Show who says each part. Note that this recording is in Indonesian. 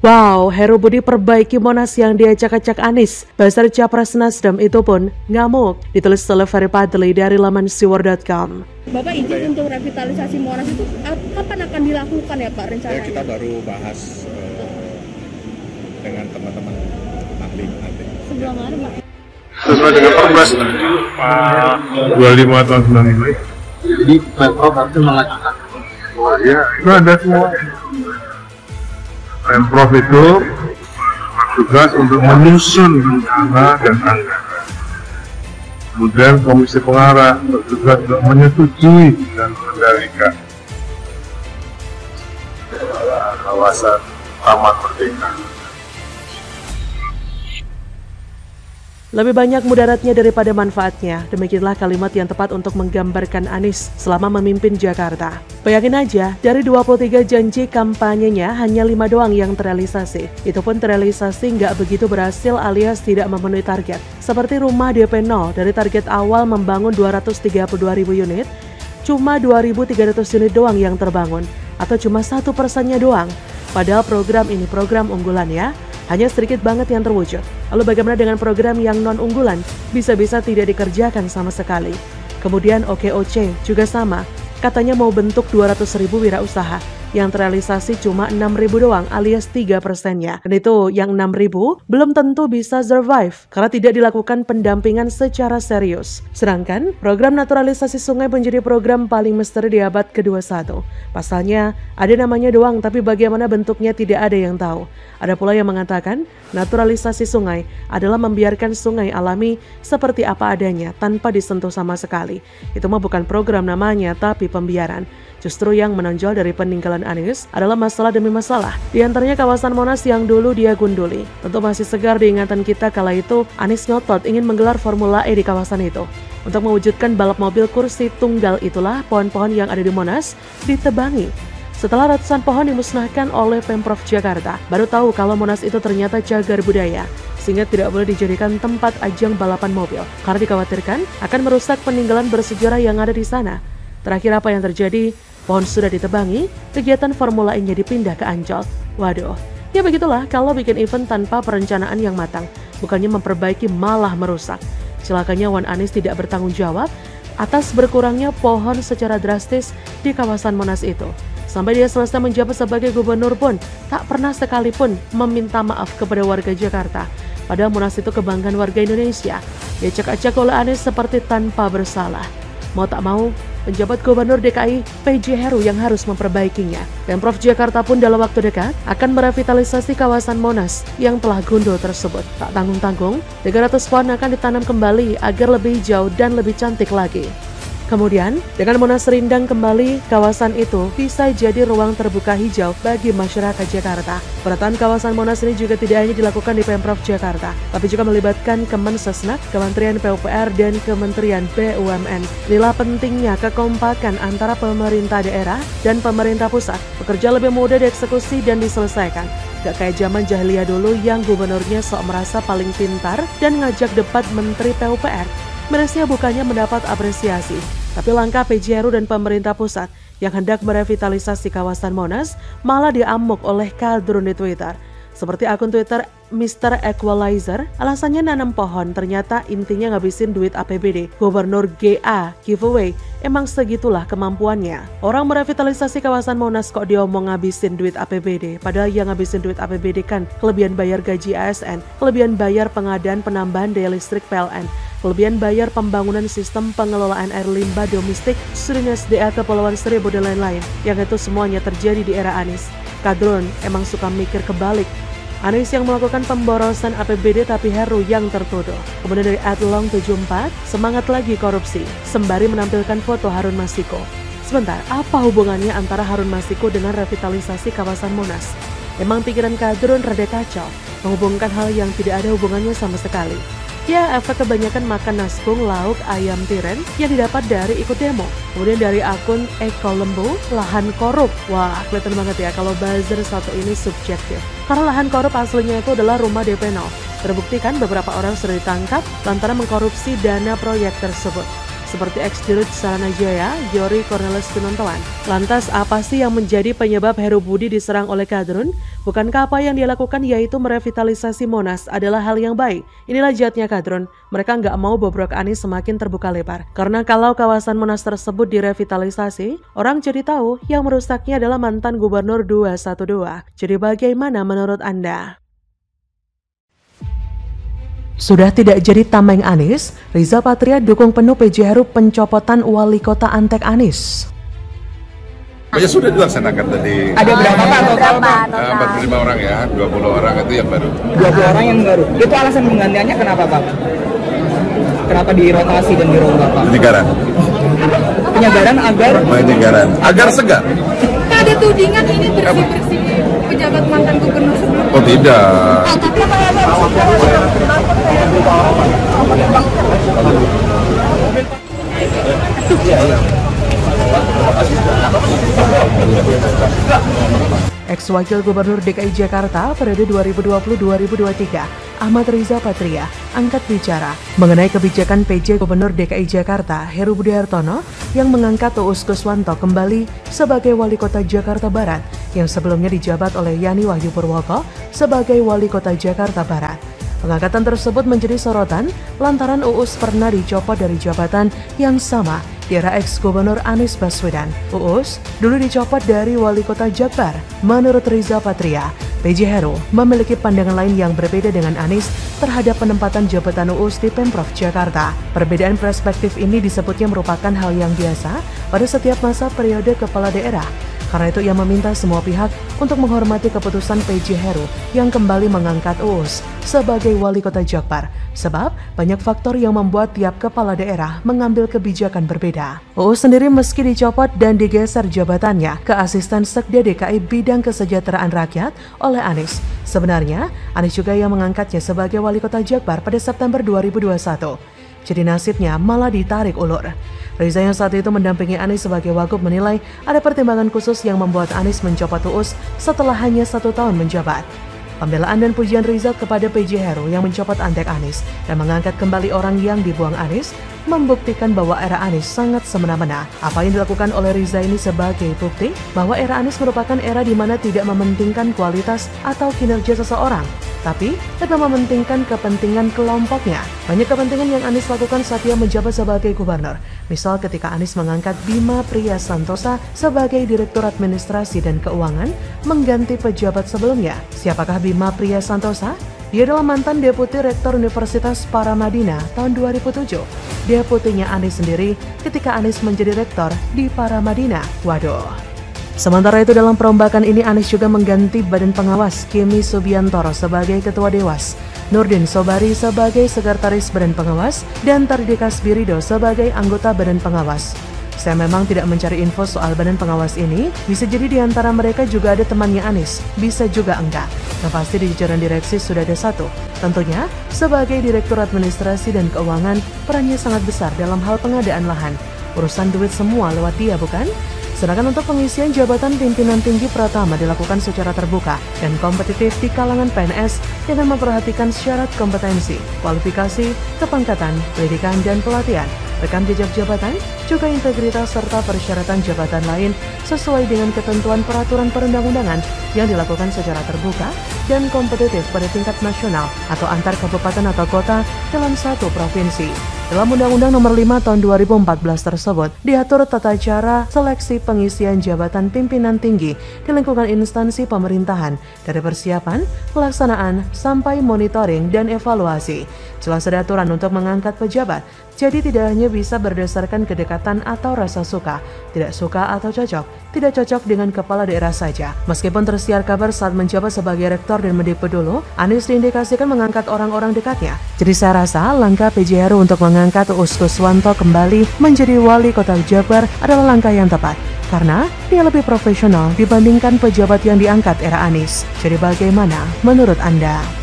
Speaker 1: Wow, Heru Budi perbaiki Monas yang diacak-acak Anies. Buzzer Capres Nasdem itu pun ngamuk. Ditulis oleh Ferry Padli dari laman siwar.com.
Speaker 2: Bapak izin untuk revitalisasi Monas itu kapan akan dilakukan ya Pak rencananya?
Speaker 3: Ya, kita baru bahas dengan teman-teman ahli nanti.
Speaker 2: Sebelum hari Pak.
Speaker 4: Sesuai dengan Perpres 25 tahun 95.
Speaker 5: Jadi Pemprov itu mengajukan.
Speaker 4: Ya, itu ada semua. Pemprov itu tugas untuk menyusun rencana dan anggaran. Kemudian Komisi Pengarah bertugas untuk menyetujui dan mengendalikan kawasan Taman Merdeka.
Speaker 1: Lebih banyak mudaratnya daripada manfaatnya. Demikianlah kalimat yang tepat untuk menggambarkan Anies selama memimpin Jakarta. Bayangin aja, dari 23 janji kampanyenya hanya 5 doang yang terrealisasi. Itu pun terrealisasi nggak begitu berhasil alias tidak memenuhi target. Seperti rumah DP 0 dari target awal membangun 232.000 unit, cuma 2.300 unit doang yang terbangun. Atau cuma 1%-nya doang. Padahal program ini program unggulan ya. Hanya sedikit banget yang terwujud. Lalu bagaimana dengan program yang non-unggulan? Bisa-bisa tidak dikerjakan sama sekali. Kemudian OKOC juga sama. Katanya mau bentuk 200.000 wirausaha. Yang terrealisasi cuma 6.000 doang alias 3%-nya. Dan itu yang 6.000 belum tentu bisa survive karena tidak dilakukan pendampingan secara serius. Sedangkan program naturalisasi sungai menjadi program paling misteri di abad ke-21. Pasalnya ada namanya doang tapi bagaimana bentuknya tidak ada yang tahu. Ada pula yang mengatakan naturalisasi sungai adalah membiarkan sungai alami seperti apa adanya tanpa disentuh sama sekali. Itu mah bukan program namanya tapi pembiaran. Justru yang menonjol dari peninggalan Anies adalah masalah demi masalah. Di antaranya kawasan Monas yang dulu dia gunduli. Tentu masih segar di ingatan kita kala itu Anies ngotot ingin menggelar Formula E di kawasan itu. Untuk mewujudkan balap mobil kursi tunggal itulah pohon-pohon yang ada di Monas ditebangi. Setelah ratusan pohon dimusnahkan oleh Pemprov Jakarta, baru tahu kalau Monas itu ternyata cagar budaya, sehingga tidak boleh dijadikan tempat ajang balapan mobil, karena dikhawatirkan akan merusak peninggalan bersejarah yang ada di sana. Terakhir apa yang terjadi? Pohon sudah ditebangi, kegiatan Formula E-nya dipindah ke Ancol. Waduh, ya begitulah kalau bikin event tanpa perencanaan yang matang, bukannya memperbaiki malah merusak. Celakanya Wan Anies tidak bertanggung jawab atas berkurangnya pohon secara drastis di kawasan Monas itu. Sampai dia selesai menjabat sebagai gubernur pun tak pernah sekalipun meminta maaf kepada warga Jakarta. Padahal Monas itu kebanggaan warga Indonesia. Diacak-acak oleh Anies seperti tanpa bersalah. Mau tak mau, penjabat gubernur DKI PJ Heru yang harus memperbaikinya. Pemprov Jakarta pun dalam waktu dekat akan merevitalisasi kawasan Monas yang telah gundul tersebut. Tak tanggung-tanggung, 300 pohon akan ditanam kembali agar lebih hijau dan lebih cantik lagi. Kemudian, dengan Monas rindang kembali, kawasan itu bisa jadi ruang terbuka hijau bagi masyarakat Jakarta. Penataan kawasan Monas ini juga tidak hanya dilakukan di Pemprov Jakarta, tapi juga melibatkan Kemensesnek, Kementerian PUPR, dan Kementerian BUMN. Inilah pentingnya kekompakan antara pemerintah daerah dan pemerintah pusat. Bekerja lebih mudah dieksekusi dan diselesaikan. Gak kayak zaman jahiliyah dulu yang gubernurnya sok merasa paling pintar dan ngajak debat Menteri PUPR. Mirisnya bukannya mendapat apresiasi, tapi langkah PJ Heru dan pemerintah pusat yang hendak merevitalisasi kawasan Monas malah diamuk oleh kadrun di Twitter. Seperti akun Twitter Mr. Equalizer, alasannya nanam pohon ternyata intinya ngabisin duit APBD. Gubernur GA giveaway, emang segitulah kemampuannya. Orang merevitalisasi kawasan Monas kok diomong ngabisin duit APBD, padahal yang ngabisin duit APBD kan kelebihan bayar gaji ASN, kelebihan bayar pengadaan penambahan daya listrik PLN, kelebihan bayar pembangunan sistem pengelolaan air limbah domestik, Surin SDA Kepulauan Seribu dan lain-lain. Yang itu semuanya terjadi di era Anies. Kadrun emang suka mikir kebalik. Anies yang melakukan pemborosan APBD tapi Heru yang tertuduh. Kemudian dari @long74, semangat lagi korupsi, sembari menampilkan foto Harun Masiku. Sebentar, apa hubungannya antara Harun Masiku dengan revitalisasi kawasan Monas? Emang pikiran kadrun rada kacau, menghubungkan hal yang tidak ada hubungannya sama sekali. Ya, efek kebanyakan makan nasgung, lauk, ayam tiren yang didapat dari ikut demo. Kemudian dari akun Eko Lembu, lahan korup. Wah, kelihatan banget ya kalau buzzer satu ini subjektif. Karena lahan korup aslinya itu adalah rumah DP 0. Terbukti kan beberapa orang sudah ditangkap lantaran mengkorupsi dana proyek tersebut. seperti ex-dirut Saranajaya, Yori Cornelis Pinontoan. Lantas apa sih yang menjadi penyebab Heru Budi diserang oleh Kadrun? Bukankah apa yang dia lakukan yaitu merevitalisasi Monas adalah hal yang baik? Inilah jatnya Kadrun, mereka nggak mau bobrok Anies semakin terbuka lebar. Karena kalau kawasan Monas tersebut direvitalisasi, orang jadi tahu yang merusaknya adalah mantan Gubernur 212. Jadi bagaimana menurut Anda? Sudah tidak jadi tameng Anies, Riza Patria dukung penuh PJ Heru pencopotan Wali Kota Antek Anies.
Speaker 3: Ya sudah dilaksanakan tadi.
Speaker 6: Ada berapa Pak total Pak?
Speaker 3: 45 orang ya, 20 orang itu yang baru.
Speaker 6: 20 orang yang baru. Itu alasan penggantiannya kenapa Pak? Kenapa dirotasi dan dirombak Pak?
Speaker 3: Penyegaran.
Speaker 6: Penyegaran agar?
Speaker 3: Penyegaran. Agar segar.
Speaker 2: Ada tudingan ini bersih-bersih pejabat mantan gubernur sebelumnya.
Speaker 3: Oh tidak.
Speaker 1: Ex-Wakil Gubernur DKI Jakarta periode 2020-2023, Ahmad Riza Patria, angkat bicara mengenai kebijakan PJ Gubernur DKI Jakarta Heru Budi Hartono yang mengangkat Uus Kuswanto kembali sebagai Wali Kota Jakarta Barat yang sebelumnya dijabat oleh Yani Wahyu Purwoko sebagai Wali Kota Jakarta Barat. Pengangkatan tersebut menjadi sorotan lantaran Uus pernah dicopot dari jabatan yang sama di era ex-gubernur Anies Baswedan. Uus dulu dicopot dari Wali Kota Jakbar. Menurut Riza Patria, PJ Heru memiliki pandangan lain yang berbeda dengan Anies terhadap penempatan jabatan Uus di Pemprov Jakarta. Perbedaan perspektif ini disebutnya merupakan hal yang biasa pada setiap masa periode kepala daerah. Karena itu ia meminta semua pihak untuk menghormati keputusan PJ Heru yang kembali mengangkat Uus sebagai Wali Kota Jakbar. Sebab banyak faktor yang membuat tiap kepala daerah mengambil kebijakan berbeda. Uus sendiri meski dicopot dan digeser jabatannya ke Asisten Sekda DKI Bidang Kesejahteraan Rakyat oleh Anies. Sebenarnya Anies juga yang mengangkatnya sebagai Wali Kota Jakbar pada September 2021. Jadi nasibnya malah ditarik ulur. Riza yang saat itu mendampingi Anies sebagai Wagub menilai ada pertimbangan khusus yang membuat Anies mencopot Uus setelah hanya 1 tahun menjabat. Pembelaan dan pujian Riza kepada PJ Heru yang mencopot Antek Anies dan mengangkat kembali orang yang dibuang Anies membuktikan bahwa era Anies sangat semena-mena. Apa yang dilakukan oleh Riza ini sebagai bukti bahwa era Anies merupakan era di mana tidak mementingkan kualitas atau kinerja seseorang, tapi lebih mementingkan kepentingan kelompoknya. Banyak kepentingan yang Anies lakukan saat ia menjabat sebagai gubernur. Misal ketika Anies mengangkat Bima Priya Santosa sebagai Direktur Administrasi dan Keuangan mengganti pejabat sebelumnya. Siapakah Bima Priya Santosa? Dia adalah mantan Deputi Rektor Universitas Paramadina tahun 2007. Deputinya Anies sendiri ketika Anies menjadi rektor di Paramadina. Waduh. Sementara itu dalam perombakan ini Anies juga mengganti Badan Pengawas Kimi Subiantoro sebagai Ketua Dewas, Nurdin Sobari sebagai Sekretaris Badan Pengawas, dan Tardika Spirido sebagai anggota Badan Pengawas. Saya memang tidak mencari info soal Badan Pengawas ini, bisa jadi di antara mereka juga ada temannya Anies, bisa juga enggak. Yang pasti di jajaran direksi sudah ada satu. Tentunya, sebagai Direktur Administrasi dan Keuangan, perannya sangat besar dalam hal pengadaan lahan. Urusan duit semua lewat dia, bukan? Sedangkan untuk pengisian jabatan pimpinan tinggi Pratama dilakukan secara terbuka dan kompetitif di kalangan PNS dengan memperhatikan syarat kompetensi, kualifikasi, kepangkatan, pendidikan, dan pelatihan, rekam jejak jabatan, juga integritas serta persyaratan jabatan lain sesuai dengan ketentuan peraturan perundang-undangan yang dilakukan secara terbuka dan kompetitif pada tingkat nasional atau antar kabupaten atau kota dalam satu provinsi. Dalam Undang-Undang Nomor 5 Tahun 2014 tersebut, diatur tata cara seleksi pengisian jabatan pimpinan tinggi di lingkungan instansi pemerintahan, dari persiapan, pelaksanaan, sampai monitoring dan evaluasi. Jelas ada aturan untuk mengangkat pejabat, jadi tidak hanya bisa berdasarkan kedekatan atau rasa suka, tidak suka atau cocok, tidak cocok dengan kepala daerah saja. Meskipun tersiar kabar saat menjabat sebagai rektor dan mendikbud dulu, Anies diindikasikan mengangkat orang-orang dekatnya. Jadi saya rasa langkah PJ Heru untuk mengangkat Uus Kuswanto kembali menjadi Wali Kota Jakbar adalah langkah yang tepat, karena dia lebih profesional dibandingkan pejabat yang diangkat era Anies. Jadi bagaimana menurut Anda?